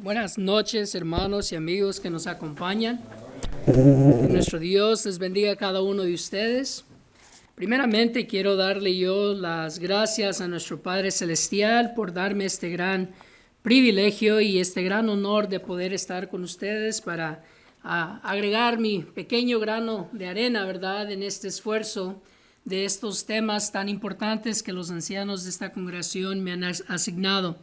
Buenas noches, hermanos y amigos que nos acompañan. Que nuestro Dios les bendiga a cada uno de ustedes. Primeramente, quiero darle yo las gracias a nuestro Padre Celestial por darme este gran privilegio y este gran honor de poder estar con ustedes para agregar mi pequeño grano de arena, ¿verdad?, en este esfuerzo de estos temas tan importantes que los ancianos de esta congregación me han asignado.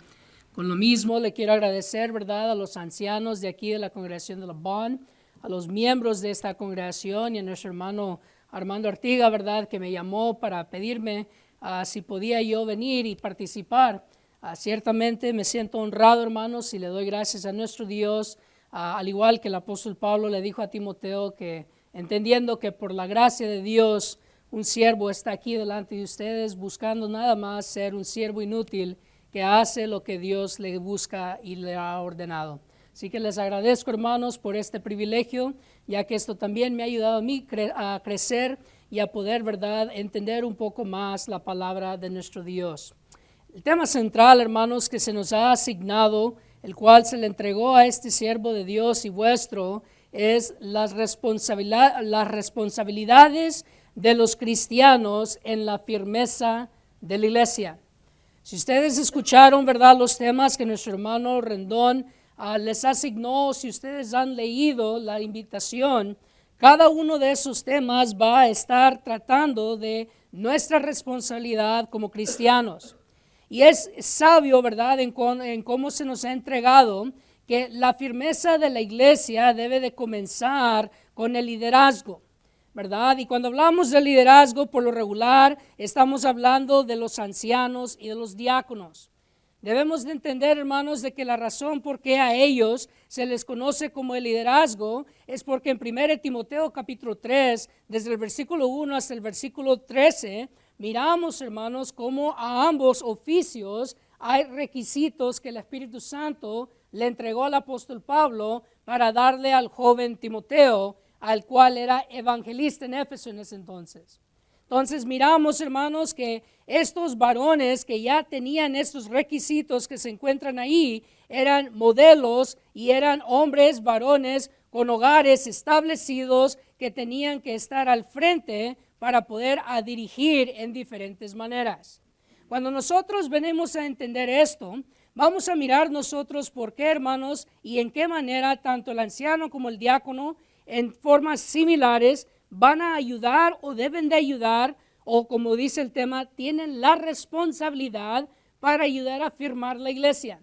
Con lo mismo, le quiero agradecer, ¿verdad?, a los ancianos de aquí de la congregación de la Bond, a los miembros de esta congregación y a nuestro hermano Armando Artiga, ¿verdad?, que me llamó para pedirme si podía yo venir y participar. Ciertamente me siento honrado, hermanos, y le doy gracias a nuestro Dios, al igual que el apóstol Pablo le dijo a Timoteo, que entendiendo que por la gracia de Dios un siervo está aquí delante de ustedes, buscando nada más ser un siervo inútil, que hace lo que Dios le busca y le ha ordenado. Así que les agradezco, hermanos, por este privilegio, ya que esto también me ha ayudado a mí a crecer y a poder, ¿verdad?, entender un poco más la palabra de nuestro Dios. El tema central, hermanos, que se nos ha asignado, el cual se le entregó a este siervo de Dios y vuestro, es las responsabilidades de los cristianos en la firmeza de la iglesia. Si ustedes escucharon, ¿verdad?, los temas que nuestro hermano Rendón les asignó, si ustedes han leído la invitación, cada uno de esos temas va a estar tratando de nuestra responsabilidad como cristianos. Y es sabio, ¿verdad?, en cómo se nos ha entregado que la firmeza de la iglesia debe de comenzar con el liderazgo, ¿verdad? Y cuando hablamos de liderazgo, por lo regular, estamos hablando de los ancianos y de los diáconos. Debemos de entender, hermanos, de que la razón por qué a ellos se les conoce como el liderazgo es porque en 1 Timoteo capítulo 3, desde el versículo 1 hasta el versículo 13, miramos, hermanos, cómo a ambos oficios hay requisitos que el Espíritu Santo le entregó al apóstol Pablo para darle al joven Timoteo, al cual era evangelista en Éfeso en ese entonces. Entonces miramos, hermanos, que estos varones que ya tenían estos requisitos que se encuentran ahí, eran modelos y eran hombres, varones con hogares establecidos que tenían que estar al frente para poder dirigir en diferentes maneras. Cuando nosotros venimos a entender esto, vamos a mirar nosotros por qué, hermanos, y en qué manera tanto el anciano como el diácono en formas similares van a ayudar o deben de ayudar, o como dice el tema, tienen la responsabilidad para ayudar a firmar la iglesia.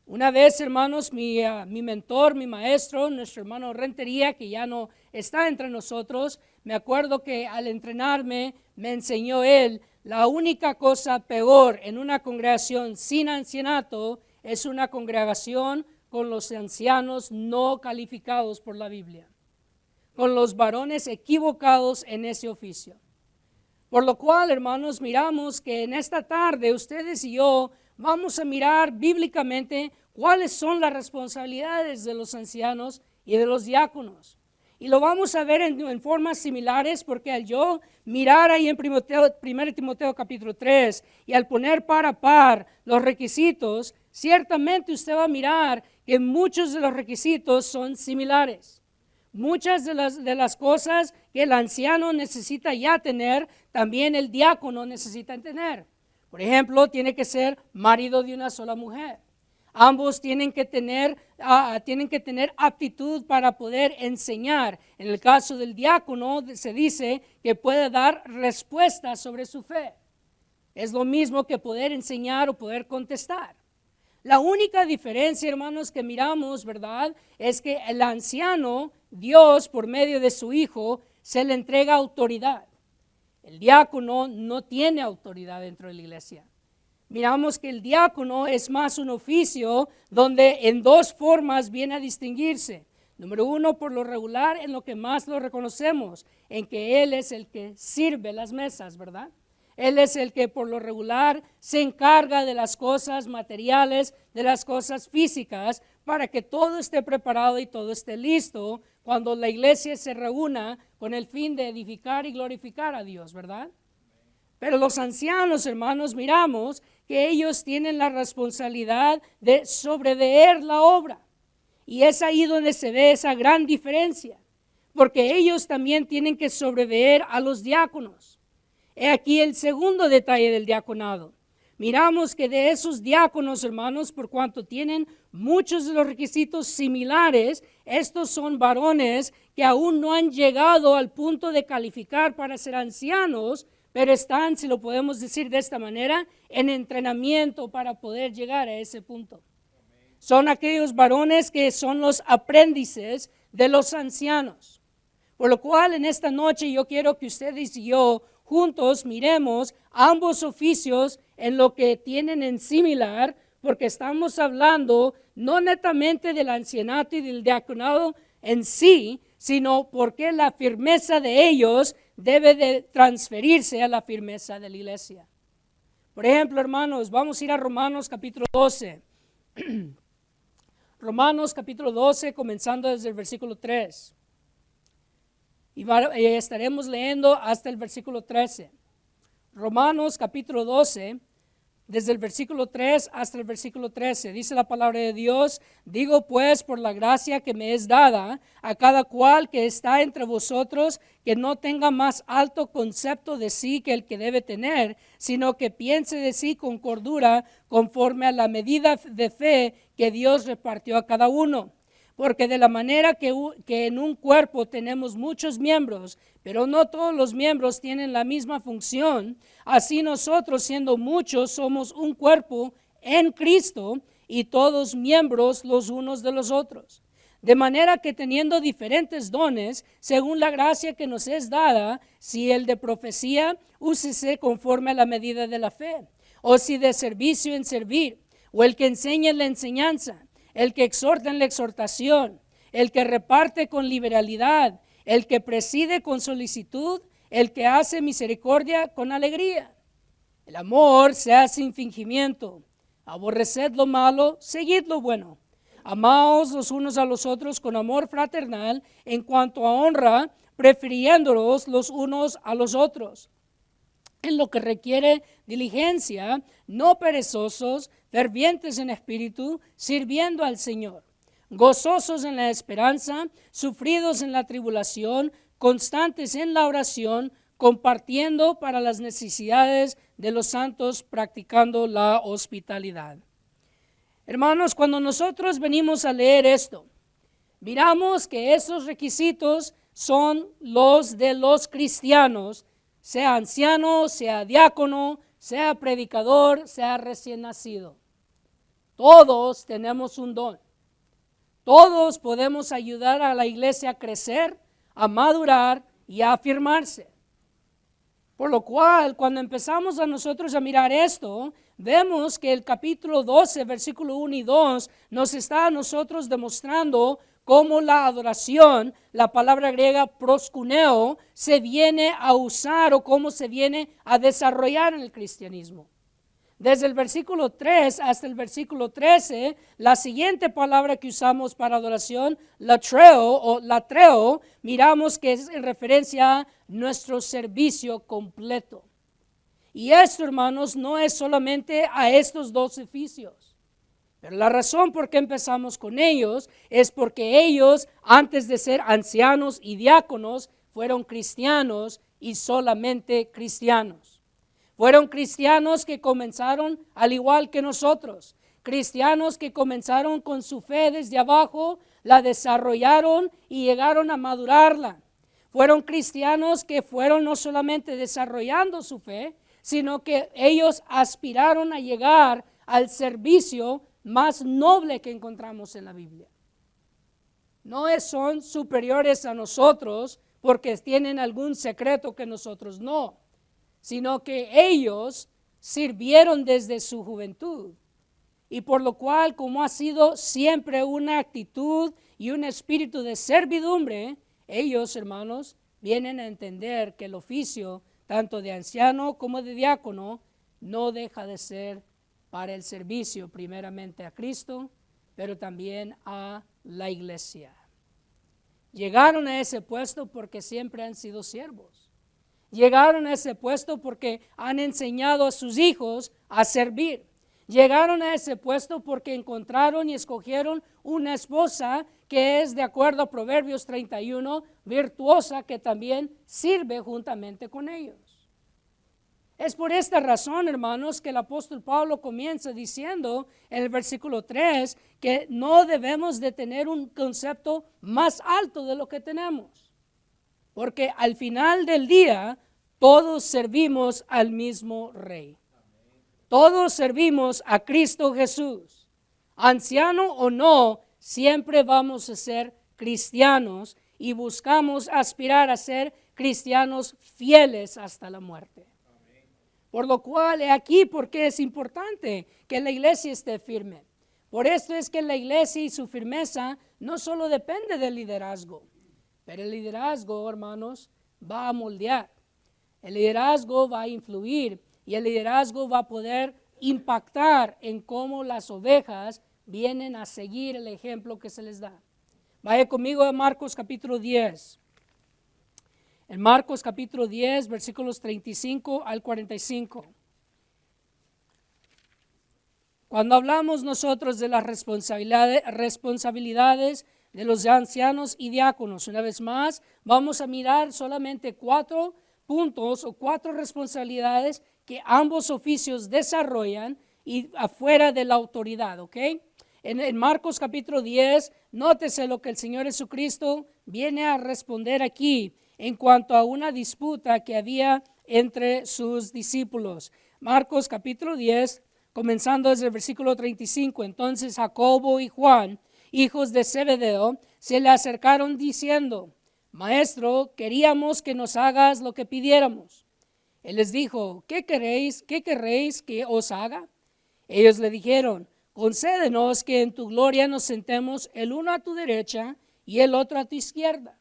Una vez, hermanos, mi mentor, mi maestro, nuestro hermano Rentería, que ya no está entre nosotros, me acuerdo que al entrenarme me enseñó él, la única cosa peor en una congregación sin ancianato es una congregación con los ancianos no calificados por la Biblia, con los varones equivocados en ese oficio. Por lo cual, hermanos, miramos que en esta tarde ustedes y yo vamos a mirar bíblicamente cuáles son las responsabilidades de los ancianos y de los diáconos. Y lo vamos a ver en formas similares, porque al yo mirar ahí en 1 Timoteo capítulo 3 y al poner par a par los requisitos, ciertamente usted va a mirar que muchos de los requisitos son similares. Muchas de las cosas que el anciano necesita ya tener, también el diácono necesita tener. Por ejemplo, tiene que ser marido de una sola mujer. Ambos tienen que tener aptitud para poder enseñar. En el caso del diácono se dice que puede dar respuestas sobre su fe. Es lo mismo que poder enseñar o poder contestar. La única diferencia, hermanos, que miramos, ¿verdad?, es que el anciano, Dios, por medio de su Hijo, se le entrega autoridad. El diácono no tiene autoridad dentro de la iglesia. Miramos que el diácono es más un oficio donde en dos formas viene a distinguirse. Número uno, por lo regular, en lo que más lo reconocemos, en que él es el que sirve las mesas, ¿verdad? Él es el que por lo regular se encarga de las cosas materiales, de las cosas físicas, para que todo esté preparado y todo esté listo cuando la iglesia se reúna con el fin de edificar y glorificar a Dios, ¿verdad? Pero los ancianos, hermanos, miramos que ellos tienen la responsabilidad de sobreveer la obra. Y es ahí donde se ve esa gran diferencia, porque ellos también tienen que sobreveer a los diáconos. He aquí el segundo detalle del diaconado. Miramos que de esos diáconos, hermanos, por cuanto tienen muchos de los requisitos similares, estos son varones que aún no han llegado al punto de calificar para ser ancianos, pero están, si lo podemos decir de esta manera, en entrenamiento para poder llegar a ese punto. Son aquellos varones que son los aprendices de los ancianos. Por lo cual en esta noche yo quiero que ustedes y yo juntos miremos ambos oficios en lo que tienen en similar, porque estamos hablando no netamente del ancianato y del diaconado en sí, sino porque la firmeza de ellos debe de transferirse a la firmeza de la iglesia. Por ejemplo, hermanos, vamos a ir a Romanos capítulo 12. Romanos capítulo 12, comenzando desde el versículo 3. Y estaremos leyendo hasta el versículo 13. Romanos capítulo 12, desde el versículo 3 hasta el versículo 13. Dice la palabra de Dios: digo pues por la gracia que me es dada a cada cual que está entre vosotros, que no tenga más alto concepto de sí que el que debe tener, sino que piense de sí con cordura, conforme a la medida de fe que Dios repartió a cada uno. Porque de la manera que en un cuerpo tenemos muchos miembros, pero no todos los miembros tienen la misma función, así nosotros, siendo muchos, somos un cuerpo en Cristo y todos miembros los unos de los otros. De manera que teniendo diferentes dones, según la gracia que nos es dada, si el de profecía, úsese conforme a la medida de la fe, o si de servicio en servir, o el que enseña en la enseñanza, el que exhorta en la exhortación, el que reparte con liberalidad, el que preside con solicitud, el que hace misericordia con alegría. El amor sea sin fingimiento. Aborreced lo malo, seguid lo bueno. Amaos los unos a los otros con amor fraternal, en cuanto a honra, prefiriéndolos los unos a los otros. En lo que requiere diligencia, no perezosos, fervientes en espíritu, sirviendo al Señor, gozosos en la esperanza, sufridos en la tribulación, constantes en la oración, compartiendo para las necesidades de los santos, practicando la hospitalidad. Hermanos, cuando nosotros venimos a leer esto, miramos que esos requisitos son los de los cristianos, sea anciano, sea diácono, sea predicador, sea recién nacido. Todos tenemos un don. Todos podemos ayudar a la iglesia a crecer, a madurar y a afirmarse. Por lo cual, cuando empezamos a nosotros a mirar esto, vemos que el capítulo 12, versículo 1 y 2, nos está a nosotros demostrando cómo la adoración, la palabra griega proskuneo, se viene a usar o cómo se viene a desarrollar en el cristianismo. Desde el versículo 3 hasta el versículo 13, la siguiente palabra que usamos para adoración, latreo o latreo, miramos que es en referencia a nuestro servicio completo. Y esto, hermanos, no es solamente a estos dos oficios. Pero la razón por qué empezamos con ellos es porque ellos, antes de ser ancianos y diáconos, fueron cristianos y solamente cristianos. Fueron cristianos que comenzaron al igual que nosotros, cristianos que comenzaron con su fe desde abajo, la desarrollaron y llegaron a madurarla. Fueron cristianos que fueron no solamente desarrollando su fe, sino que ellos aspiraron a llegar al servicio más noble que encontramos en la Biblia. No son superiores a nosotros porque tienen algún secreto que nosotros no, sino que ellos sirvieron desde su juventud. Y por lo cual, como ha sido siempre una actitud y un espíritu de servidumbre, ellos, hermanos, vienen a entender que el oficio, tanto de anciano como de diácono, no deja de ser para el servicio primeramente a Cristo, pero también a la iglesia. Llegaron a ese puesto porque siempre han sido siervos. Llegaron a ese puesto porque han enseñado a sus hijos a servir. Llegaron a ese puesto porque encontraron y escogieron una esposa que es, de acuerdo a Proverbios 31, virtuosa, que también sirve juntamente con ellos. Es por esta razón, hermanos, que el apóstol Pablo comienza diciendo en el versículo 3 que no debemos de tener un concepto más alto de lo que tenemos. Porque al final del día, todos servimos al mismo Rey. Todos servimos a Cristo Jesús. Anciano o no, siempre vamos a ser cristianos y buscamos aspirar a ser cristianos fieles hasta la muerte. Por lo cual, aquí porque es importante que la iglesia esté firme. Por esto es que la iglesia y su firmeza no solo depende del liderazgo, pero el liderazgo, hermanos, va a moldear. El liderazgo va a influir y el liderazgo va a poder impactar en cómo las ovejas vienen a seguir el ejemplo que se les da. Vaya conmigo a Marcos capítulo 10. En Marcos capítulo 10, versículos 35 al 45. Cuando hablamos nosotros de las responsabilidades de los ancianos y diáconos, una vez más, vamos a mirar solamente 4 puntos o 4 responsabilidades que ambos oficios desarrollan y afuera de la autoridad, ¿ok? En Marcos capítulo 10, nótese lo que el Señor Jesucristo viene a responder aquí en cuanto a una disputa que había entre sus discípulos. Marcos capítulo 10, comenzando desde el versículo 35. Entonces Jacobo y Juan, hijos de Zebedeo, se le acercaron diciendo: Maestro, queríamos que nos hagas lo que pidiéramos. Él les dijo: ¿Qué queréis que os haga? Ellos le dijeron: Concédenos que en tu gloria nos sentemos el uno a tu derecha y el otro a tu izquierda.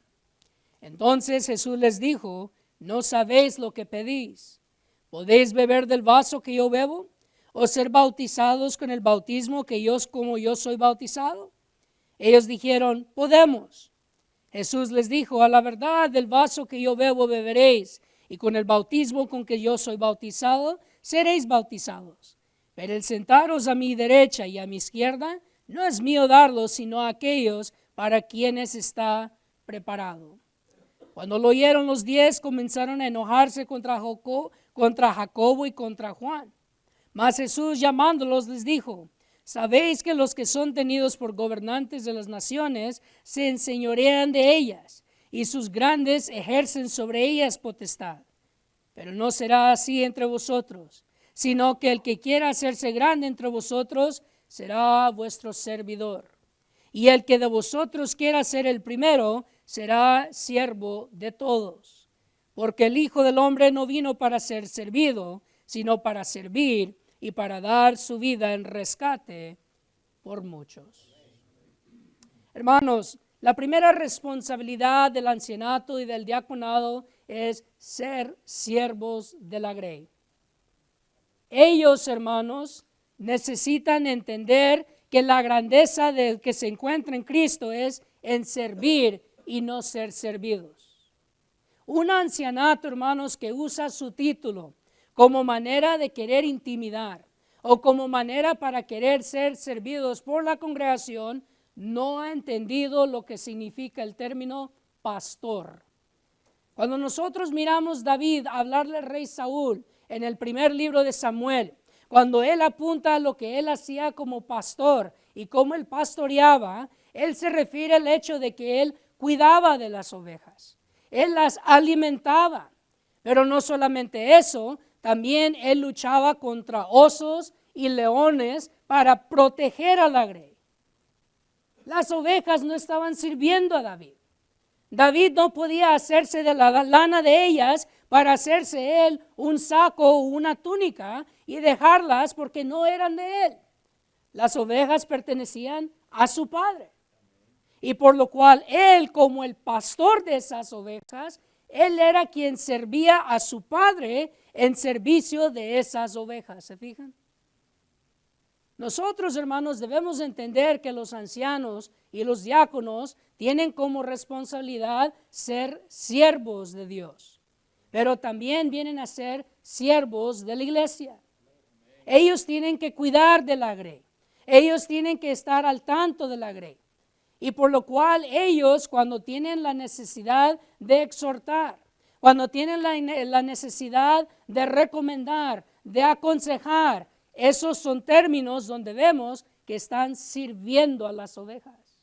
Entonces Jesús les dijo: ¿No sabéis lo que pedís? ¿Podéis beber del vaso que yo bebo? ¿O ser bautizados con el bautismo como yo soy bautizado? Ellos dijeron: Podemos. Jesús les dijo: A la verdad, del vaso que yo bebo beberéis, y con el bautismo con que yo soy bautizado seréis bautizados. Pero el sentaros a mi derecha y a mi izquierda no es mío darlo, sino a aquellos para quienes está preparado. Cuando lo oyeron los 10, comenzaron a enojarse contra Jacobo y contra Juan. Mas Jesús, llamándolos, les dijo: Sabéis que los que son tenidos por gobernantes de las naciones se enseñorean de ellas, y sus grandes ejercen sobre ellas potestad. Pero no será así entre vosotros, sino que el que quiera hacerse grande entre vosotros será vuestro servidor. Y el que de vosotros quiera ser el primero será siervo de todos. Porque el Hijo del Hombre no vino para ser servido, sino para servir y para dar su vida en rescate por muchos. Hermanos, la primera responsabilidad del ancianato y del diaconado es ser siervos de la grey. Ellos, hermanos, necesitan entender que la grandeza del que se encuentra en Cristo es en servir y no ser servidos. Un ancianato, hermanos, que usa su título como manera de querer intimidar o como manera para querer ser servidos por la congregación, no ha entendido lo que significa el término pastor. Cuando nosotros miramos a David hablarle al rey Saúl en el primer libro de Samuel, cuando él apunta a lo que él hacía como pastor y cómo él pastoreaba, él se refiere al hecho de que él cuidaba de las ovejas, él las alimentaba, pero no solamente eso, también él luchaba contra osos y leones para proteger a la grey. Las ovejas no estaban sirviendo a David. David no podía hacerse de la lana de ellas para hacerse él un saco o una túnica y dejarlas porque no eran de él. Las ovejas pertenecían a su padre. Y por lo cual él, como el pastor de esas ovejas, él era quien servía a su padre en servicio de esas ovejas. ¿Se fijan? Nosotros, hermanos, debemos entender que los ancianos y los diáconos tienen como responsabilidad ser siervos de Dios. pero también vienen a ser siervos de la iglesia. Ellos tienen que cuidar de la grey. Ellos tienen que estar al tanto de la grey. Y por lo cual ellos, cuando tienen la necesidad de exhortar, cuando tienen la necesidad de recomendar, de aconsejar, esos son términos donde vemos que están sirviendo a las ovejas.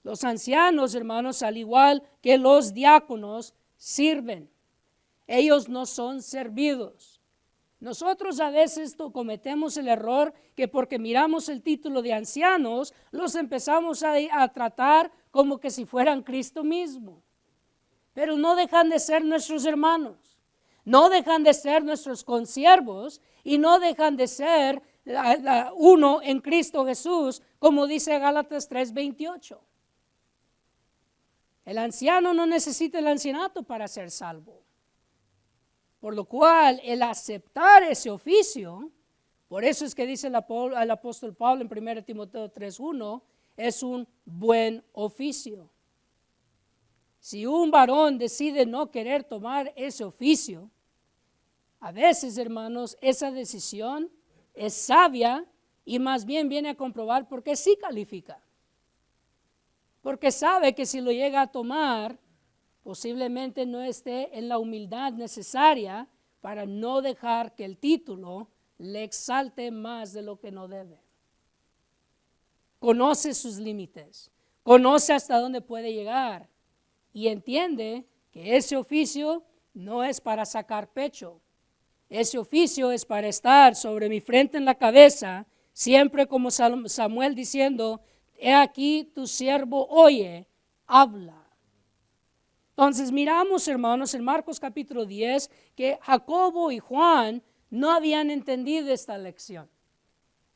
Los ancianos, hermanos, al igual que los diáconos, sirven. Ellos no son servidos. Nosotros a veces cometemos el error que porque miramos el título de ancianos, los empezamos a tratar como que si fueran Cristo mismo. Pero no dejan de ser nuestros hermanos, no dejan de ser nuestros consiervos y no dejan de ser uno en Cristo Jesús, como dice Gálatas 3:28. El anciano no necesita el ancianato para ser salvo. Por lo cual, el aceptar ese oficio, por eso es que dice el apóstol Pablo en 1 Timoteo 3:1, es un buen oficio. Si un varón decide no querer tomar ese oficio, a veces, hermanos, esa decisión es sabia y más bien viene a comprobar porque sí califica. Porque sabe que si lo llega a tomar, posiblemente no esté en la humildad necesaria para no dejar que el título le exalte más de lo que no debe. Conoce sus límites, conoce hasta dónde puede llegar y entiende que ese oficio no es para sacar pecho. Ese oficio es para estar sobre mi frente en la cabeza, siempre como Samuel diciendo, he aquí tu siervo oye, habla. Entonces miramos, hermanos, en Marcos capítulo 10, que Jacobo y Juan no habían entendido esta lección.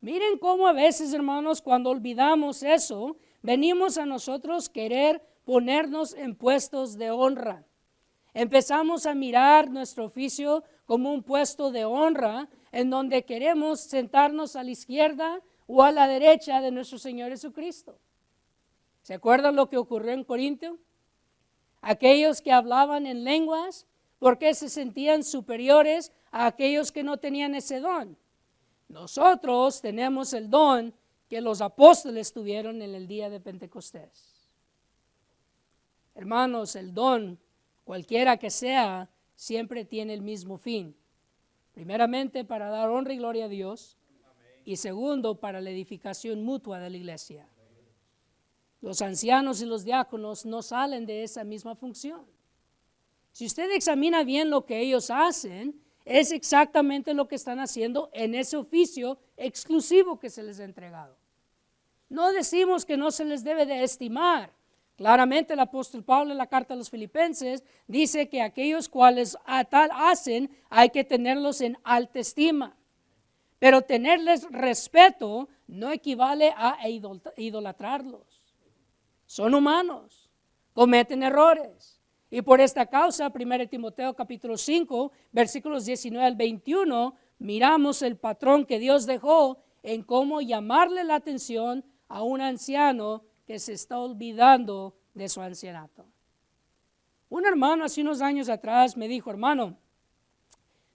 Miren cómo a veces, hermanos, cuando olvidamos eso, venimos a nosotros querer ponernos en puestos de honra. Empezamos a mirar nuestro oficio como un puesto de honra en donde queremos sentarnos a la izquierda o a la derecha de nuestro Señor Jesucristo. ¿Se acuerdan lo que ocurrió en Corinto? Aquellos que hablaban en lenguas, porque se sentían superiores a aquellos que no tenían ese don. Nosotros tenemos el don que los apóstoles tuvieron en el día de Pentecostés. Hermanos, el don, cualquiera que sea, siempre tiene el mismo fin. Primeramente, para dar honra y gloria a Dios. Y segundo, para la edificación mutua de la iglesia. Los ancianos y los diáconos no salen de esa misma función. Si usted examina bien lo que ellos hacen, es exactamente lo que están haciendo en ese oficio exclusivo que se les ha entregado. No decimos que no se les debe de estimar. Claramente el apóstol Pablo en la carta a los Filipenses dice que aquellos cuales a tal hacen hay que tenerlos en alta estima. Pero tenerles respeto no equivale a idolatrarlos. Son humanos, cometen errores. Y por esta causa, 1 Timoteo capítulo 5, versículos 19 al 21, miramos el patrón que Dios dejó en cómo llamarle la atención a un anciano que se está olvidando de su ancianato. Un hermano hace unos años atrás me dijo, hermano,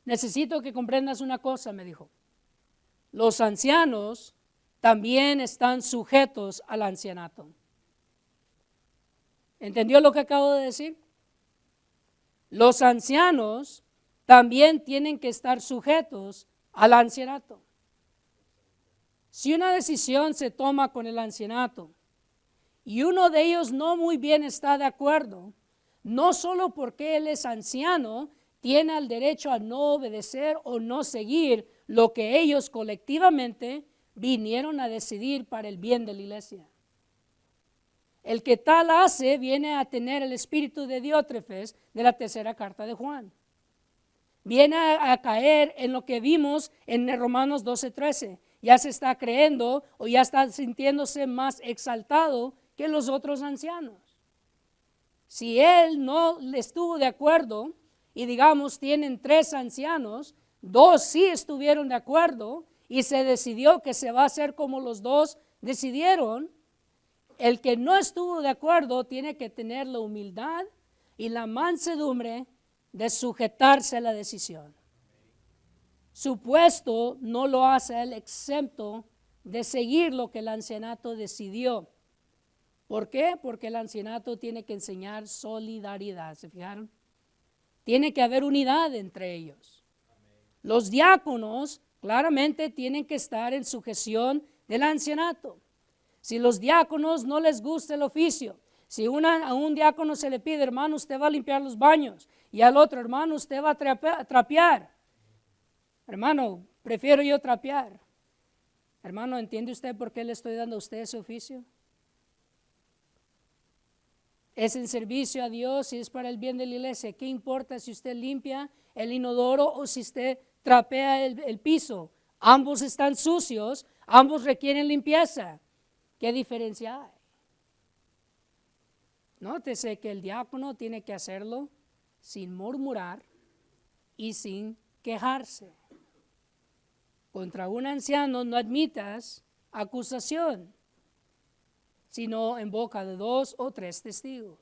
necesito que comprendas una cosa, me dijo. Los ancianos también están sujetos al ancianato. ¿Entendió lo que acabo de decir? Los ancianos también tienen que estar sujetos al ancianato. Si una decisión se toma con el ancianato y uno de ellos no muy bien está de acuerdo, no solo porque él es anciano, tiene el derecho a no obedecer o no seguir lo que ellos colectivamente vinieron a decidir para el bien de la iglesia. El que tal hace viene a tener el espíritu de Diótrefes de la tercera carta de Juan. Viene a caer en lo que vimos en Romanos 12:13. Ya se está creyendo o ya está sintiéndose más exaltado que los otros ancianos. Si él no le estuvo de acuerdo y digamos tienen 3 ancianos, 2 sí estuvieron de acuerdo y se decidió que se va a hacer como los 2 decidieron, el que no estuvo de acuerdo tiene que tener la humildad y la mansedumbre de sujetarse a la decisión. Su puesto no lo hace él exento de seguir lo que el ancianato decidió. ¿Por qué? Porque el ancianato tiene que enseñar solidaridad, ¿se fijaron? Tiene que haber unidad entre ellos. Los diáconos claramente tienen que estar en sujeción del ancianato. Si los diáconos no les gusta el oficio, si a un diácono se le pide, hermano, usted va a limpiar los baños, y al otro, hermano, usted va a trapear. Hermano, prefiero yo trapear. Hermano, ¿entiende usted por qué le estoy dando a usted ese oficio? Es en servicio a Dios y es para el bien de la iglesia. ¿Qué importa si usted limpia el inodoro o si usted trapea el piso? Ambos están sucios, ambos requieren limpieza. ¿Qué diferencia hay? Nótese que el diácono tiene que hacerlo sin murmurar y sin quejarse. Contra un anciano no admitas acusación, sino en boca de 2 o 3 testigos.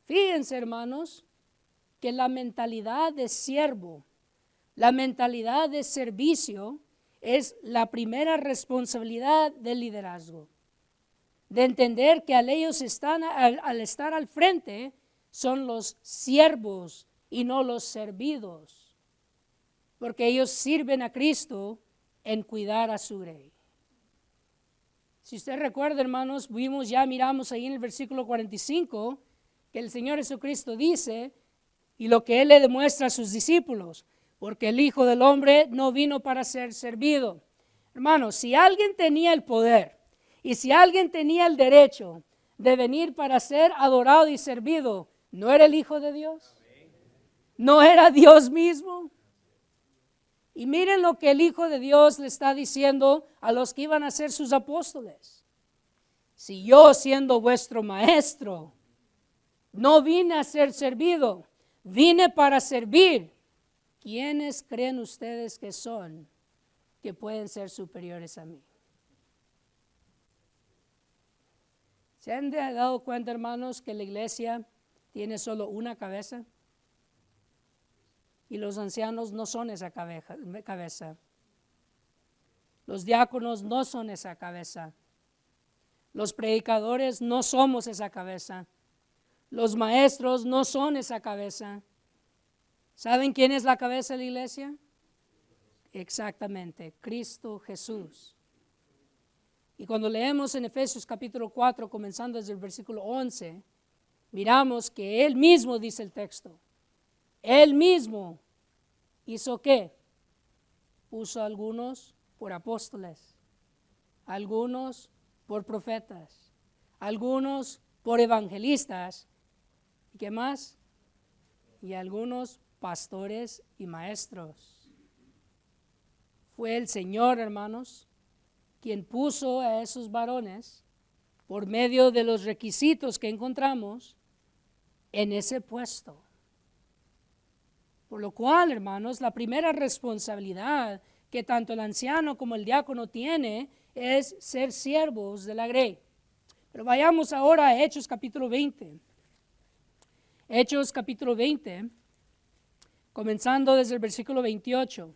Fíjense, hermanos, que la mentalidad de siervo, la mentalidad de servicio es la primera responsabilidad del liderazgo. De entender que al estar al frente son los siervos y no los servidos, porque ellos sirven a Cristo en cuidar a su grey. Si usted recuerda, hermanos, miramos ahí en el versículo 45 que el Señor Jesucristo dice, y lo que Él le demuestra a sus discípulos, porque el Hijo del Hombre no vino para ser servido. Hermanos, si alguien tenía el poder y si alguien tenía el derecho de venir para ser adorado y servido, ¿no era el Hijo de Dios? ¿No era Dios mismo? Y miren lo que el Hijo de Dios le está diciendo a los que iban a ser sus apóstoles. Si yo, siendo vuestro maestro, no vine a ser servido, vine para servir, ¿quiénes creen ustedes que son que pueden ser superiores a mí? ¿Se han dado cuenta, hermanos, que la iglesia tiene solo una cabeza? Y los ancianos no son esa cabeza. Los diáconos no son esa cabeza. Los predicadores no somos esa cabeza. Los maestros no son esa cabeza. ¿Saben quién es la cabeza de la iglesia? Exactamente, Cristo Jesús. Y cuando leemos en Efesios capítulo 4, comenzando desde el versículo 11, miramos que Él mismo, dice el texto, Él mismo hizo ¿qué? Puso a algunos por apóstoles, algunos por profetas, algunos por evangelistas, ¿y qué más? Y algunos pastores y maestros. Fue el Señor, hermanos, quien puso a esos varones por medio de los requisitos que encontramos en ese puesto. Por lo cual, hermanos, la primera responsabilidad que tanto el anciano como el diácono tiene es ser siervos de la grey. Pero vayamos ahora a Hechos capítulo 20. Hechos capítulo 20, comenzando desde el versículo 28.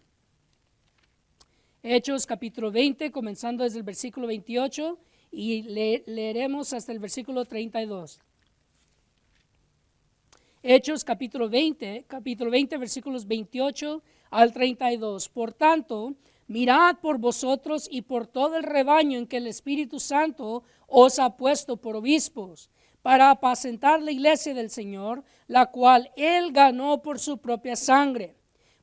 Hechos capítulo 20, comenzando desde el versículo 28 y leeremos hasta el versículo 32. Hechos capítulo 20, versículos 28 al 32. Por tanto, mirad por vosotros y por todo el rebaño en que el Espíritu Santo os ha puesto por obispos, para apacentar la iglesia del Señor, la cual Él ganó por su propia sangre.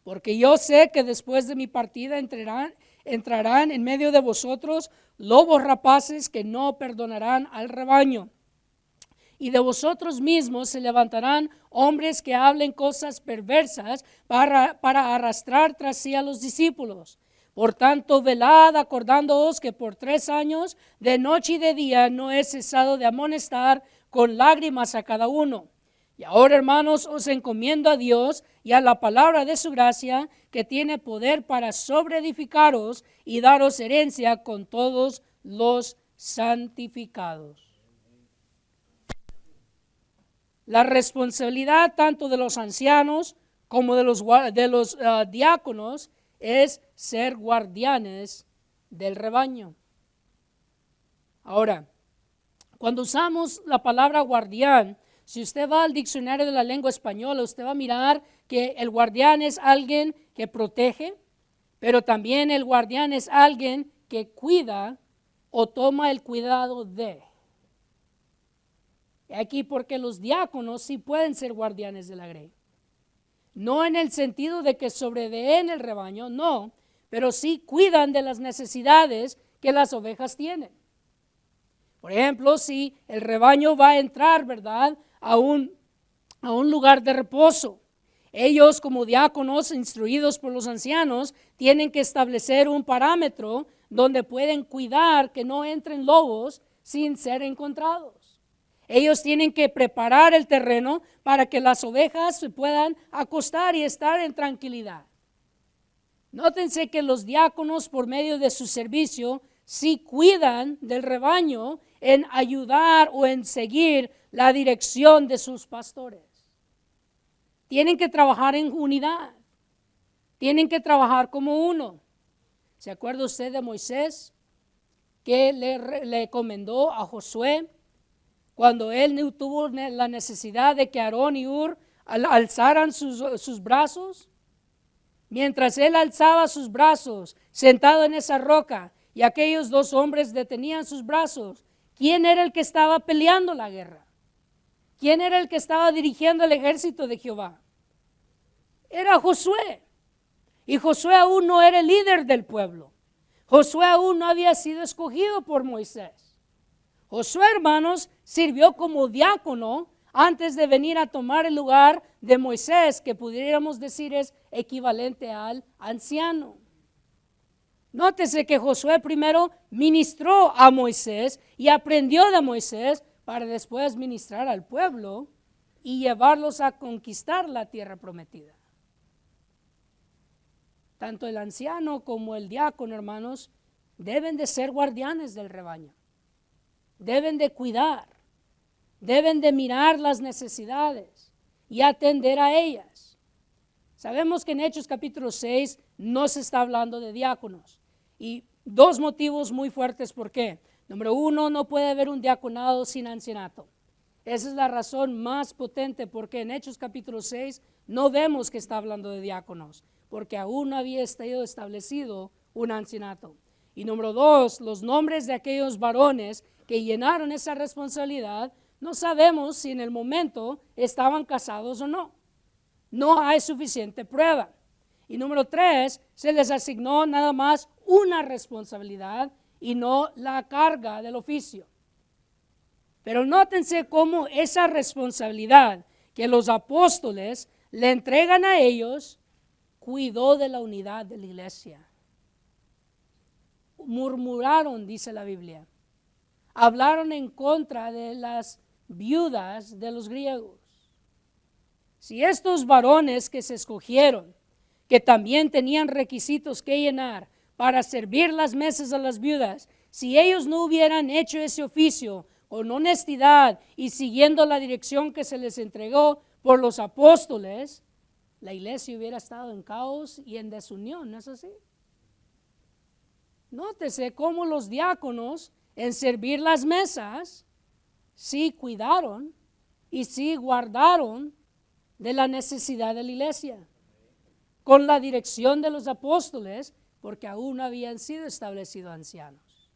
Porque yo sé que después de mi partida entrarán en medio de vosotros lobos rapaces que no perdonarán al rebaño. Y de vosotros mismos se levantarán hombres que hablen cosas perversas para arrastrar tras sí a los discípulos. Por tanto, velad, acordándoos que por 3 años, de noche y de día, no he cesado de amonestar con lágrimas a cada uno. Y ahora, hermanos, os encomiendo a Dios y a la palabra de su gracia, que tiene poder para sobreedificaros y daros herencia con todos los santificados. La responsabilidad tanto de los ancianos como de los diáconos es ser guardianes del rebaño. Ahora, cuando usamos la palabra guardián, si usted va al diccionario de la lengua española, usted va a mirar que el guardián es alguien que protege, pero también el guardián es alguien que cuida o toma el cuidado de. Aquí porque los diáconos sí pueden ser guardianes de la grey. No en el sentido de que sobreveen el rebaño, no, pero sí cuidan de las necesidades que las ovejas tienen. Por ejemplo, si el rebaño va a entrar, ¿verdad?, a un lugar de reposo, ellos como diáconos instruidos por los ancianos tienen que establecer un parámetro donde pueden cuidar que no entren lobos sin ser encontrados. Ellos tienen que preparar el terreno para que las ovejas se puedan acostar y estar en tranquilidad. Nótense que los diáconos por medio de su servicio sí cuidan del rebaño en ayudar o en seguir la dirección de sus pastores. Tienen que trabajar en unidad. Tienen que trabajar como uno. ¿Se acuerda usted de Moisés que le encomendó a Josué cuando él tuvo la necesidad de que Aarón y Hur alzaran sus brazos? Mientras él alzaba sus brazos, sentado en esa roca, y aquellos dos hombres detenían sus brazos, ¿quién era el que estaba peleando la guerra? ¿Quién era el que estaba dirigiendo el ejército de Jehová? Era Josué. Y Josué aún no era el líder del pueblo. Josué aún no había sido escogido por Moisés. Josué, hermanos, sirvió como diácono antes de venir a tomar el lugar de Moisés, que pudiéramos decir es equivalente al anciano. Nótese que Josué primero ministró a Moisés y aprendió de Moisés para después ministrar al pueblo y llevarlos a conquistar la tierra prometida. Tanto el anciano como el diácono, hermanos, deben de ser guardianes del rebaño. Deben de cuidar, deben de mirar las necesidades y atender a ellas. Sabemos que en Hechos capítulo 6 no se está hablando de diáconos. Y dos motivos muy fuertes por qué. Número uno, no puede haber un diaconado sin ancianato. Esa es la razón más potente porque en Hechos capítulo 6 no vemos que está hablando de diáconos, porque aún no había estado establecido un ancianato. Y número dos, los nombres de aquellos varones que llenaron esa responsabilidad, no sabemos si en el momento estaban casados o no. No hay suficiente prueba. Y número tres, se les asignó nada más una responsabilidad y no la carga del oficio. Pero nótense cómo esa responsabilidad que los apóstoles le entregan a ellos, cuidó de la unidad de la iglesia. Murmuraron, dice la Biblia. Hablaron en contra de las viudas de los griegos. Si estos varones que se escogieron, que también tenían requisitos que llenar para servir las mesas a las viudas, si ellos no hubieran hecho ese oficio con honestidad y siguiendo la dirección que se les entregó por los apóstoles, la iglesia hubiera estado en caos y en desunión, ¿no es así? Nótese cómo los diáconos en servir las mesas sí cuidaron y sí guardaron de la necesidad de la iglesia, con la dirección de los apóstoles, porque aún no habían sido establecidos ancianos.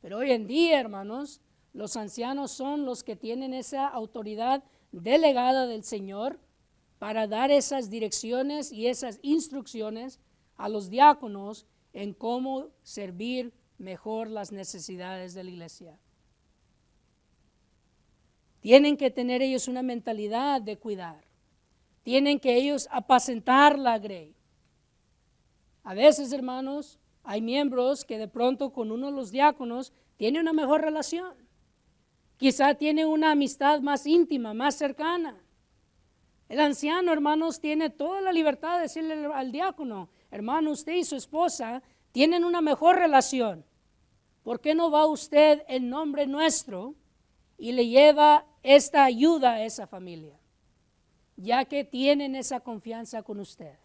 Pero hoy en día, hermanos, los ancianos son los que tienen esa autoridad delegada del Señor para dar esas direcciones y esas instrucciones a los diáconos en cómo servir mejor las necesidades de la iglesia. Tienen que tener ellos una mentalidad de cuidar. Tienen que ellos apacentar la grey. A veces, hermanos, hay miembros que de pronto con uno de los diáconos tiene una mejor relación. Quizá tiene una amistad más íntima, más cercana. El anciano, hermanos, tiene toda la libertad de decirle al diácono, hermano, usted y su esposa tienen una mejor relación. ¿Por qué no va usted en nombre nuestro y le lleva esta ayuda a esa familia, ya que tienen esa confianza con usted.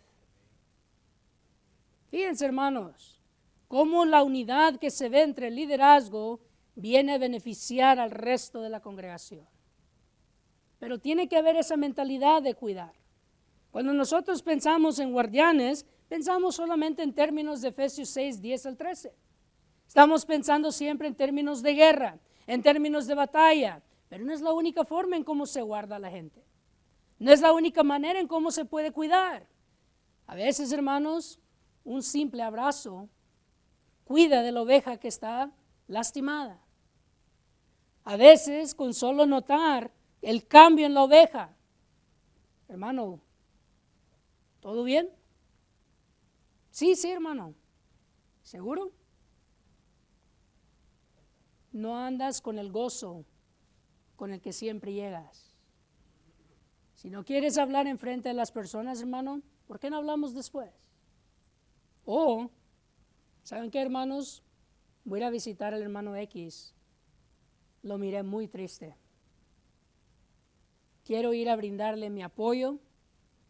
Fíjense, hermanos, cómo la unidad que se ve entre el liderazgo viene a beneficiar al resto de la congregación. Pero tiene que haber esa mentalidad de cuidar. Cuando nosotros pensamos en guardianes, pensamos solamente en términos de Efesios 6, 10 al 13. Estamos pensando siempre en términos de guerra, en términos de batalla, pero no es la única forma en cómo se guarda la gente. No es la única manera en cómo se puede cuidar. A veces, hermanos, un simple abrazo cuida de la oveja que está lastimada. A veces, con solo notar el cambio en la oveja, hermano, ¿todo bien? Sí, hermano. ¿Seguro? No andas con el gozo con el que siempre llegas. Si no quieres hablar en frente de las personas, hermano, ¿por qué no hablamos después? O, ¿saben qué, hermanos? Voy a ir a visitar al hermano X. Lo miré muy triste. Quiero ir a brindarle mi apoyo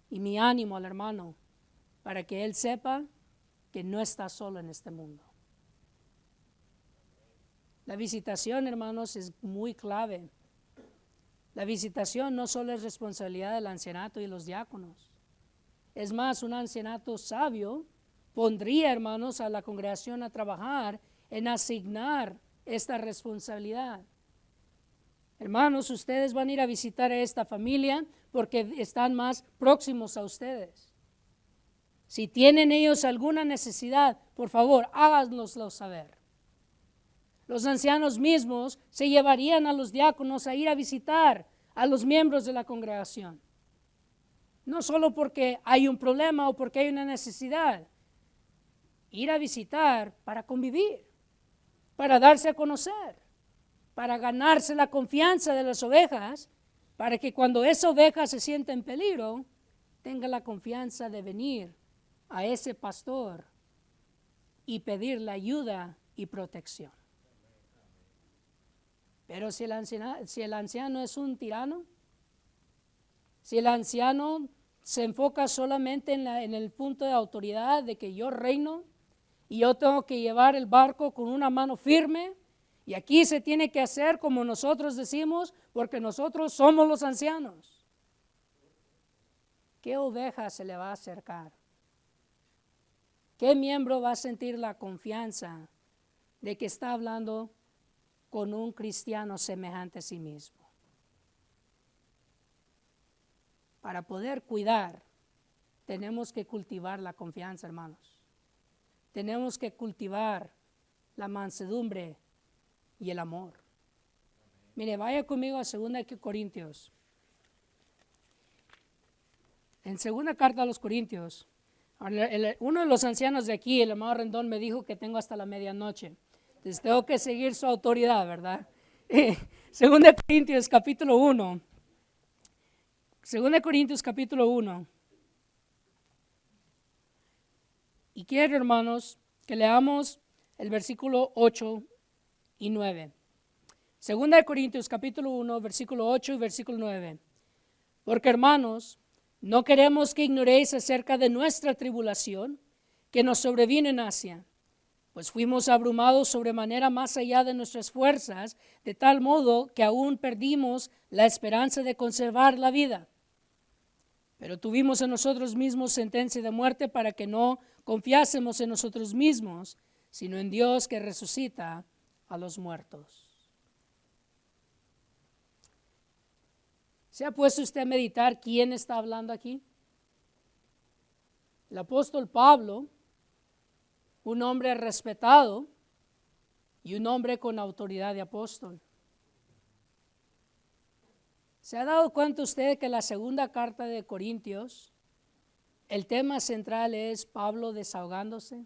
y mi ánimo al hermano para que él sepa que no está solo en este mundo. La visitación, hermanos, es muy clave. La visitación no solo es responsabilidad del ancianato y los diáconos. Es más, un ancianato sabio pondría, hermanos, a la congregación a trabajar en asignar esta responsabilidad. Hermanos, ustedes van a ir a visitar a esta familia porque están más próximos a ustedes. Si tienen ellos alguna necesidad, por favor, háganoslo saber. Los ancianos mismos se llevarían a los diáconos a ir a visitar a los miembros de la congregación. No solo porque hay un problema o porque hay una necesidad. Ir a visitar para convivir, para darse a conocer, para ganarse la confianza de las ovejas, para que cuando esa oveja se sienta en peligro, tenga la confianza de venir a ese pastor y pedirle ayuda y protección. Pero si el anciano es un tirano, si el anciano se enfoca solamente en el punto de autoridad de que yo reino y yo tengo que llevar el barco con una mano firme y aquí se tiene que hacer como nosotros decimos porque nosotros somos los ancianos, ¿qué oveja se le va a acercar? ¿Qué miembro va a sentir la confianza de que está hablando con un cristiano semejante a sí mismo? Para poder cuidar, tenemos que cultivar la confianza, hermanos. Tenemos que cultivar la mansedumbre y el amor. Mire, vaya conmigo a 2 Corintios. En 2 carta a los Corintios, uno de los ancianos de aquí, el hermano Rendón, me dijo que tengo hasta la medianoche. Entonces tengo que seguir su autoridad, ¿verdad? 2 Corintios capítulo 1. 2 Corintios capítulo 1. Y quiero, hermanos, que leamos el versículo 8 y 9. 2 Corintios capítulo 1, versículo 8 y versículo 9. Porque, hermanos, no queremos que ignoréis acerca de nuestra tribulación que nos sobrevino en Asia, pues fuimos abrumados sobremanera más allá de nuestras fuerzas, de tal modo que aún perdimos la esperanza de conservar la vida. Pero tuvimos en nosotros mismos sentencia de muerte para que no confiásemos en nosotros mismos, sino en Dios que resucita a los muertos. ¿Se ha puesto usted a meditar quién está hablando aquí? El apóstol Pablo, un hombre respetado y un hombre con autoridad de apóstol. ¿Se ha dado cuenta usted que la 2 carta de Corintios, el tema central es Pablo desahogándose?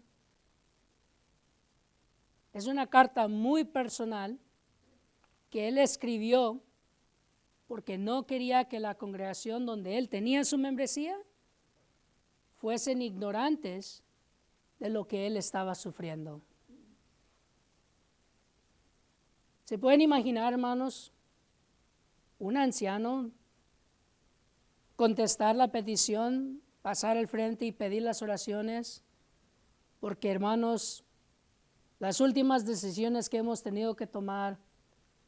Es una carta muy personal que él escribió porque no quería que la congregación donde él tenía su membresía fuesen ignorantes de lo que él estaba sufriendo. ¿Se pueden imaginar, hermanos, un anciano contestar la petición, pasar al frente y pedir las oraciones, porque hermanos, las últimas decisiones que hemos tenido que tomar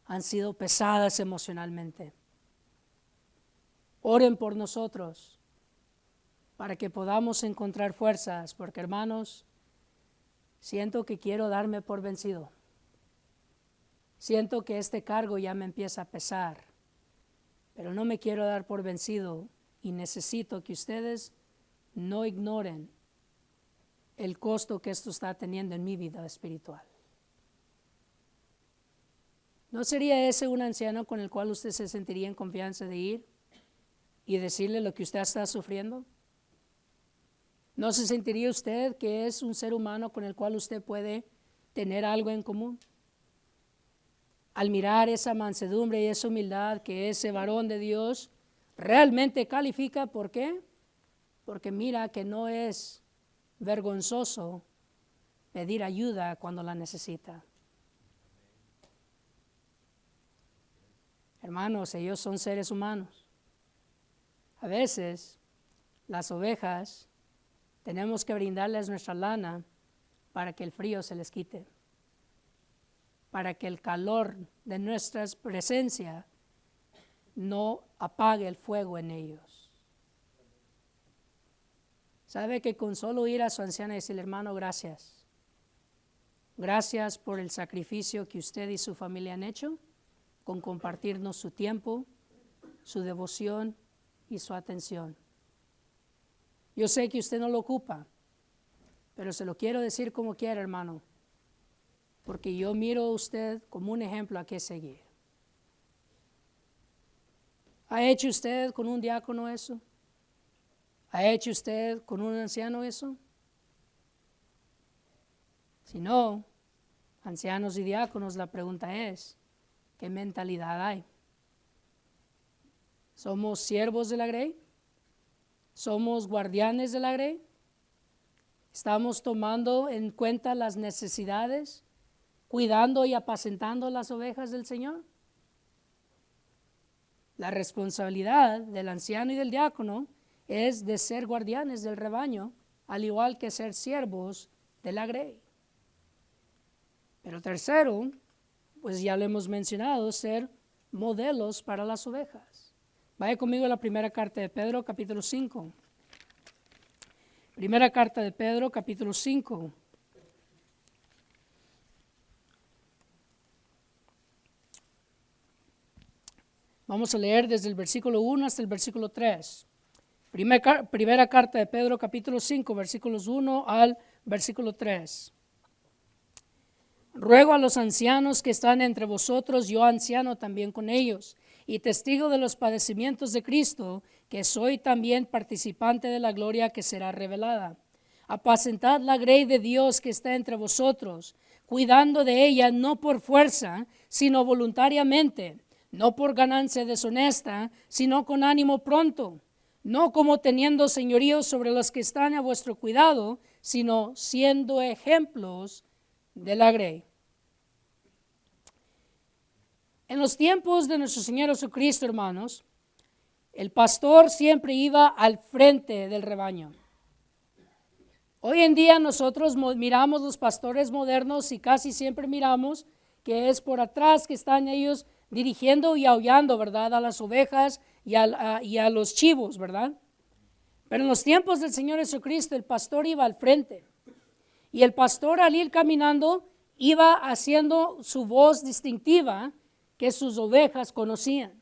han sido pesadas emocionalmente. Oren por nosotros para que podamos encontrar fuerzas, porque hermanos, siento que quiero darme por vencido. Siento que este cargo ya me empieza a pesar, pero no me quiero dar por vencido y necesito que ustedes no ignoren el costo que esto está teniendo en mi vida espiritual. ¿No sería ese un anciano con el cual usted se sentiría en confianza de ir y decirle lo que usted está sufriendo? ¿No se sentiría usted que es un ser humano con el cual usted puede tener algo en común? Al mirar esa mansedumbre y esa humildad que ese varón de Dios realmente califica, ¿por qué? Porque mira que no es vergonzoso pedir ayuda cuando la necesita. Hermanos, ellos son seres humanos. A veces las ovejas tenemos que brindarles nuestra lana para que el frío se les quite, para que el calor de nuestra presencia no apague el fuego en ellos. ¿Sabe que con solo ir a su anciana y decirle, hermano, gracias? Gracias por el sacrificio que usted y su familia han hecho con compartirnos su tiempo, su devoción y su atención. Yo sé que usted no lo ocupa, pero se lo quiero decir como quiera, hermano, porque yo miro a usted como un ejemplo a que seguir. ¿Ha hecho usted con un diácono eso? ¿Ha hecho usted con un anciano eso? Si no, ancianos y diáconos, la pregunta es, ¿qué mentalidad hay? ¿Somos siervos de la grey? ¿Somos guardianes de la grey? ¿Estamos tomando en cuenta las necesidades, cuidando y apacentando las ovejas del Señor? La responsabilidad del anciano y del diácono es de ser guardianes del rebaño, al igual que ser siervos de la grey. Pero tercero, pues ya lo hemos mencionado, ser modelos para las ovejas. Vaya conmigo a la primera carta de Pedro, capítulo 5. Primera carta de Pedro, capítulo 5. Vamos a leer desde el versículo 1 hasta el versículo 3. Primera carta de Pedro, capítulo 5, versículos 1 al versículo 3. Ruego a los ancianos que están entre vosotros, yo anciano también con ellos, y testigo de los padecimientos de Cristo, que soy también participante de la gloria que será revelada. Apacentad la grey de Dios que está entre vosotros, cuidando de ella no por fuerza, sino voluntariamente, no por ganancia deshonesta, sino con ánimo pronto, no como teniendo señorío sobre los que están a vuestro cuidado, sino siendo ejemplos de la grey. En los tiempos de nuestro Señor Jesucristo, hermanos, el pastor siempre iba al frente del rebaño. Hoy en día nosotros miramos los pastores modernos y casi siempre miramos que es por atrás que están ellos dirigiendo y aullando, ¿verdad?, a las ovejas y a los chivos, ¿verdad? Pero en los tiempos del Señor Jesucristo el pastor iba al frente. Y el pastor, al ir caminando, iba haciendo su voz distintiva que sus ovejas conocían.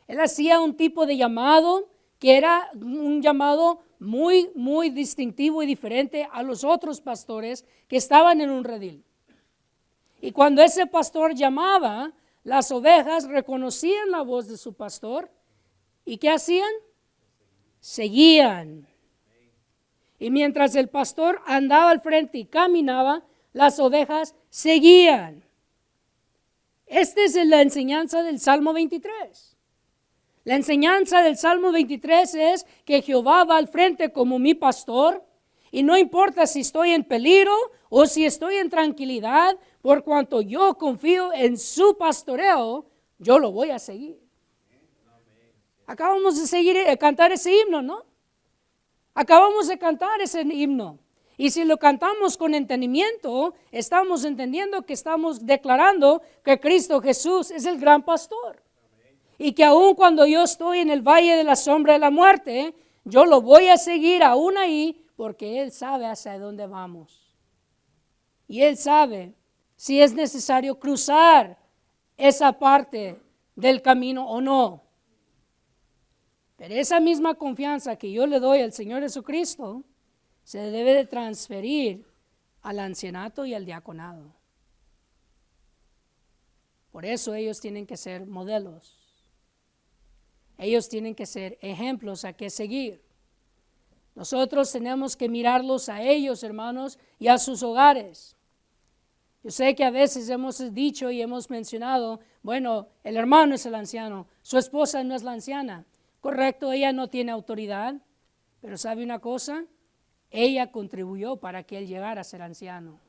Él hacía un tipo de llamado que era un llamado muy, muy distintivo y diferente a los otros pastores que estaban en un redil. Y cuando ese pastor llamaba, las ovejas reconocían la voz de su pastor. ¿Y qué hacían? Seguían. Y mientras el pastor andaba al frente y caminaba, las ovejas seguían. Esta es la enseñanza del Salmo 23. La enseñanza del Salmo 23 es que Jehová va al frente como mi pastor y no importa si estoy en peligro o si estoy en tranquilidad, por cuanto yo confío en su pastoreo, yo lo voy a seguir. Acabamos de cantar ese himno, ¿no? Acabamos de cantar ese himno. Y si lo cantamos con entendimiento, estamos entendiendo que estamos declarando que Cristo Jesús es el gran pastor. Y que aun cuando yo estoy en el valle de la sombra de la muerte, yo lo voy a seguir aún ahí porque Él sabe hacia dónde vamos. Y Él sabe si es necesario cruzar esa parte del camino o no. Pero esa misma confianza que yo le doy al Señor Jesucristo se debe de transferir al ancianato y al diaconado. Por eso ellos tienen que ser modelos. Ellos tienen que ser ejemplos a que seguir. Nosotros tenemos que mirarlos a ellos, hermanos, y a sus hogares. Yo sé que a veces hemos dicho y hemos mencionado, bueno, el hermano es el anciano, su esposa no es la anciana. Correcto, ella no tiene autoridad, pero ¿sabe una cosa? Ella contribuyó para que él llegara a ser anciano.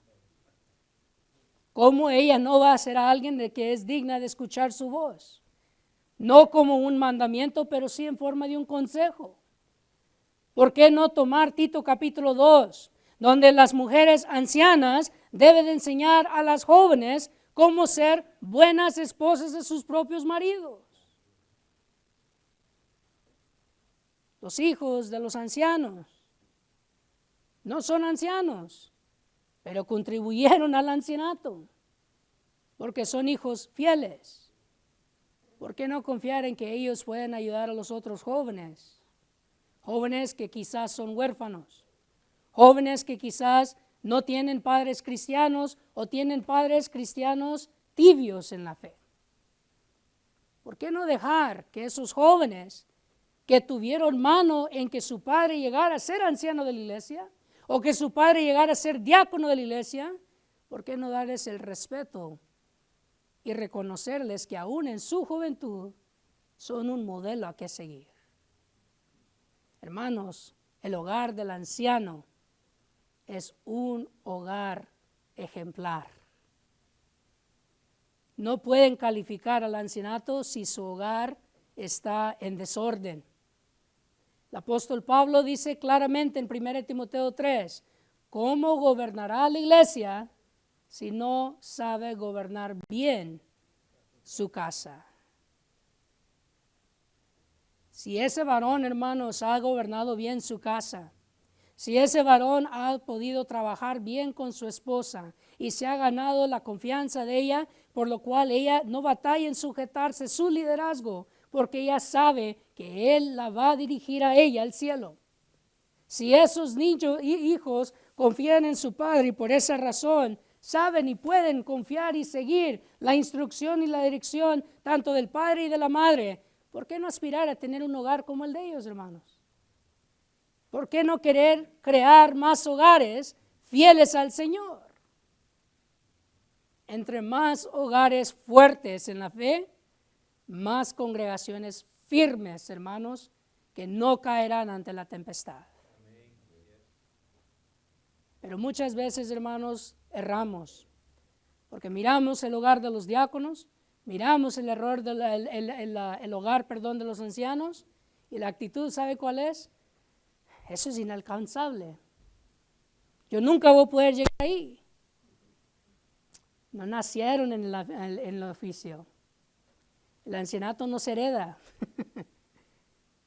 ¿Cómo ella no va a ser alguien de que es digna de escuchar su voz? No como un mandamiento, pero sí en forma de un consejo. ¿Por qué no tomar Tito capítulo 2, donde las mujeres ancianas deben de enseñar a las jóvenes cómo ser buenas esposas de sus propios maridos? Los hijos de los ancianos no son ancianos, pero contribuyeron al ancianato, porque son hijos fieles. ¿Por qué no confiar en que ellos pueden ayudar a los otros jóvenes? Jóvenes que quizás son huérfanos, jóvenes que quizás no tienen padres cristianos o tienen padres cristianos tibios en la fe. ¿Por qué no dejar que esos jóvenes que tuvieron mano en que su padre llegara a ser anciano de la iglesia o que su padre llegara a ser diácono de la iglesia, por qué no darles el respeto y reconocerles que aún en su juventud son un modelo a que seguir? Hermanos, el hogar del anciano es un hogar ejemplar. No pueden calificar al ancianato si su hogar está en desorden. El apóstol Pablo dice claramente en 1 Timoteo 3, ¿cómo gobernará la iglesia si no sabe gobernar bien su casa? Si ese varón, hermanos, ha gobernado bien su casa, si ese varón ha podido trabajar bien con su esposa y se ha ganado la confianza de ella, por lo cual ella no batalla en sujetarse su liderazgo, porque ella sabe que Él la va a dirigir a ella al cielo. Si esos niños y hijos confían en su padre y por esa razón saben y pueden confiar y seguir la instrucción y la dirección tanto del padre y de la madre, ¿por qué no aspirar a tener un hogar como el de ellos, hermanos? ¿Por qué no querer crear más hogares fieles al Señor? Entre más hogares fuertes en la fe, más congregaciones firmes, hermanos, que no caerán ante la tempestad. Pero muchas veces, hermanos, erramos, porque miramos el hogar de los diáconos, miramos el hogar de los ancianos, y la actitud, ¿sabe cuál es? Eso es inalcanzable. Yo nunca voy a poder llegar ahí. No nacieron en el oficio. El ancianato no se hereda,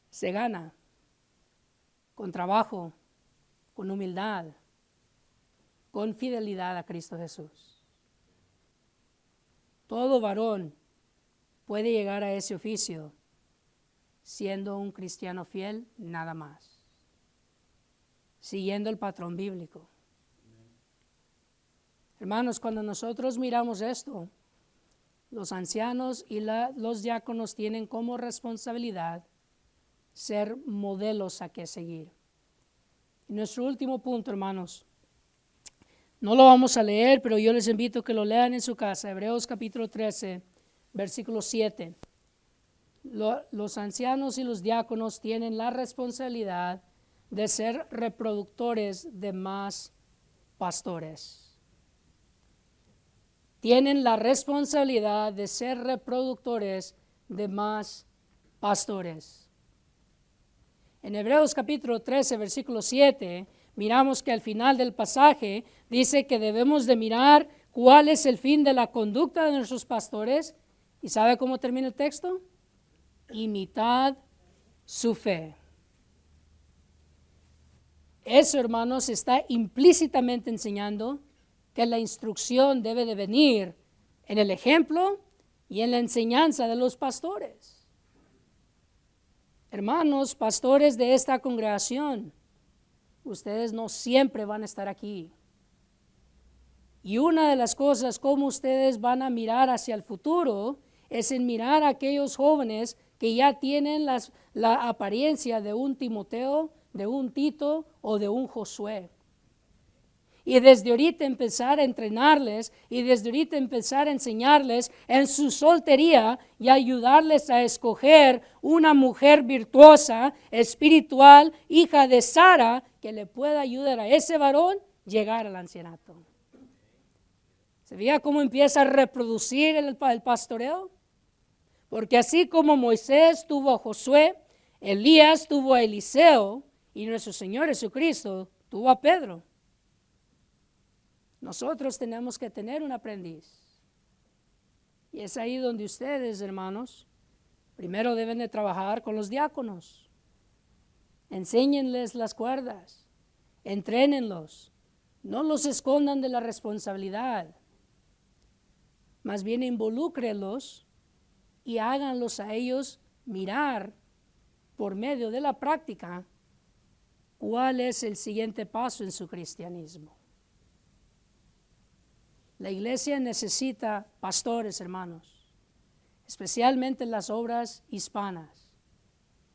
se gana con trabajo, con humildad, con fidelidad a Cristo Jesús. Todo varón puede llegar a ese oficio siendo un cristiano fiel, nada más, siguiendo el patrón bíblico. Hermanos, cuando nosotros miramos esto, los ancianos y los diáconos tienen como responsabilidad ser modelos a que seguir. Y nuestro último punto, hermanos, no lo vamos a leer, pero yo les invito a que lo lean en su casa. Hebreos capítulo 13, versículo 7. Los ancianos y los diáconos tienen la responsabilidad de ser reproductores de más pastores. Tienen la responsabilidad de ser reproductores de más pastores. En Hebreos capítulo 13, versículo 7, miramos que al final del pasaje dice que debemos de mirar cuál es el fin de la conducta de nuestros pastores. ¿Y sabe cómo termina el texto? Imitad su fe. Eso, hermanos, está implícitamente enseñando que la instrucción debe de venir en el ejemplo y en la enseñanza de los pastores. Hermanos, pastores de esta congregación, ustedes no siempre van a estar aquí. Y una de las cosas como ustedes van a mirar hacia el futuro es en mirar a aquellos jóvenes que ya tienen la apariencia de un Timoteo, de un Tito o de un Josué. Y desde ahorita empezar a entrenarles y desde ahorita empezar a enseñarles en su soltería y ayudarles a escoger una mujer virtuosa, espiritual, hija de Sara, que le pueda ayudar a ese varón llegar al ancianato. ¿Se veía cómo empieza a reproducir el pastoreo? Porque así como Moisés tuvo a Josué, Elías tuvo a Eliseo y nuestro Señor Jesucristo tuvo a Pedro. Nosotros tenemos que tener un aprendiz. Y es ahí donde ustedes, hermanos, primero deben de trabajar con los diáconos. Enséñenles las cuerdas, entrénenlos, no los escondan de la responsabilidad. Más bien involúcrelos y háganlos a ellos mirar por medio de la práctica cuál es el siguiente paso en su cristianismo. La iglesia necesita pastores, hermanos, especialmente en las obras hispanas.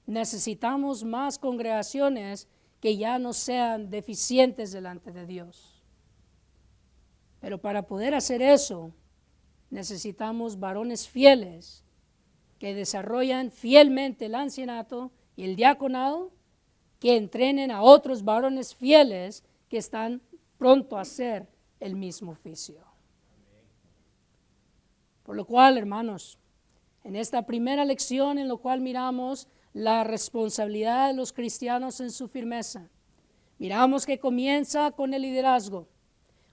Necesitamos más congregaciones que ya no sean deficientes delante de Dios. Pero para poder hacer eso, necesitamos varones fieles que desarrollan fielmente el ancianato y el diaconado, que entrenen a otros varones fieles que están pronto a hacer el mismo oficio. Por lo cual, hermanos, en esta primera lección en la cual miramos la responsabilidad de los cristianos en su firmeza, miramos que comienza con el liderazgo,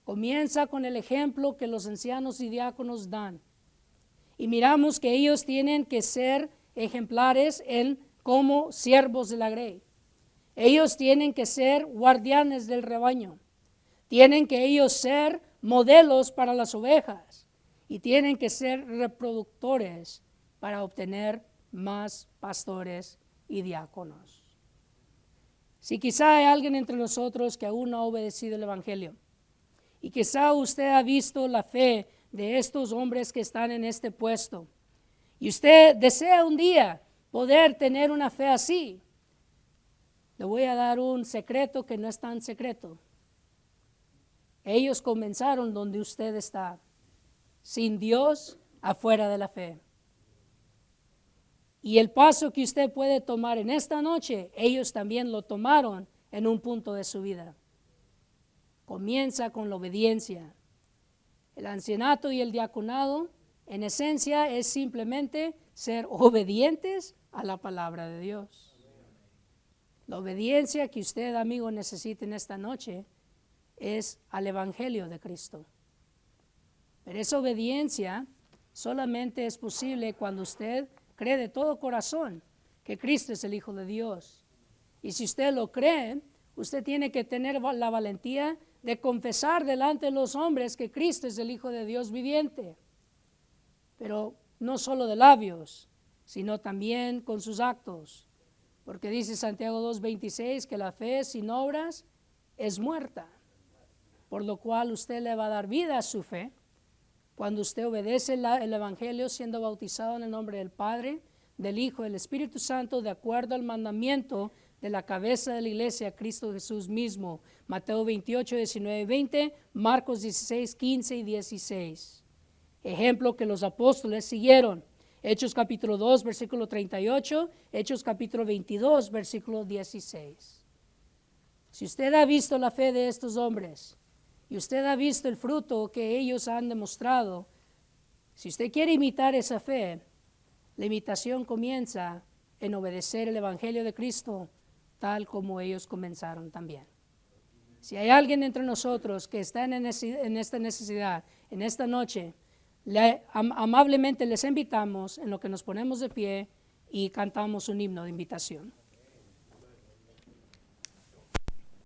comienza con el ejemplo que los ancianos y diáconos dan. Y miramos que ellos tienen que ser ejemplares como siervos de la grey. Ellos tienen que ser guardianes del rebaño. Tienen que ellos ser modelos para las ovejas. Y tienen que ser reproductores para obtener más pastores y diáconos. Si quizá hay alguien entre nosotros que aún no ha obedecido el Evangelio, y quizá usted ha visto la fe de estos hombres que están en este puesto, y usted desea un día poder tener una fe así, le voy a dar un secreto que no es tan secreto. Ellos comenzaron donde usted está, sin Dios, afuera de la fe. Y el paso que usted puede tomar en esta noche, ellos también lo tomaron en un punto de su vida. Comienza con la obediencia. El ancianato y el diaconado, en esencia, es simplemente ser obedientes a la palabra de Dios. La obediencia que usted, amigo, necesita en esta noche es al Evangelio de Cristo. Pero esa obediencia solamente es posible cuando usted cree de todo corazón que Cristo es el Hijo de Dios. Y si usted lo cree, usted tiene que tener la valentía de confesar delante de los hombres que Cristo es el Hijo de Dios viviente. Pero no solo de labios, sino también con sus actos. Porque dice Santiago 2:26 que la fe sin obras es muerta. Por lo cual usted le va a dar vida a su fe cuando usted obedece el Evangelio siendo bautizado en el nombre del Padre, del Hijo, del Espíritu Santo, de acuerdo al mandamiento de la cabeza de la iglesia, Cristo Jesús mismo. Mateo 28, 19 y 20, Marcos 16, 15 y 16. Ejemplo que los apóstoles siguieron. Hechos capítulo 2, versículo 38, Hechos capítulo 22, versículo 16. Si usted ha visto la fe de estos hombres y usted ha visto el fruto que ellos han demostrado, si usted quiere imitar esa fe, la imitación comienza en obedecer el Evangelio de Cristo tal como ellos comenzaron también. Si hay alguien entre nosotros que está en esta necesidad, en esta noche, amablemente les invitamos en lo que nos ponemos de pie y cantamos un himno de invitación.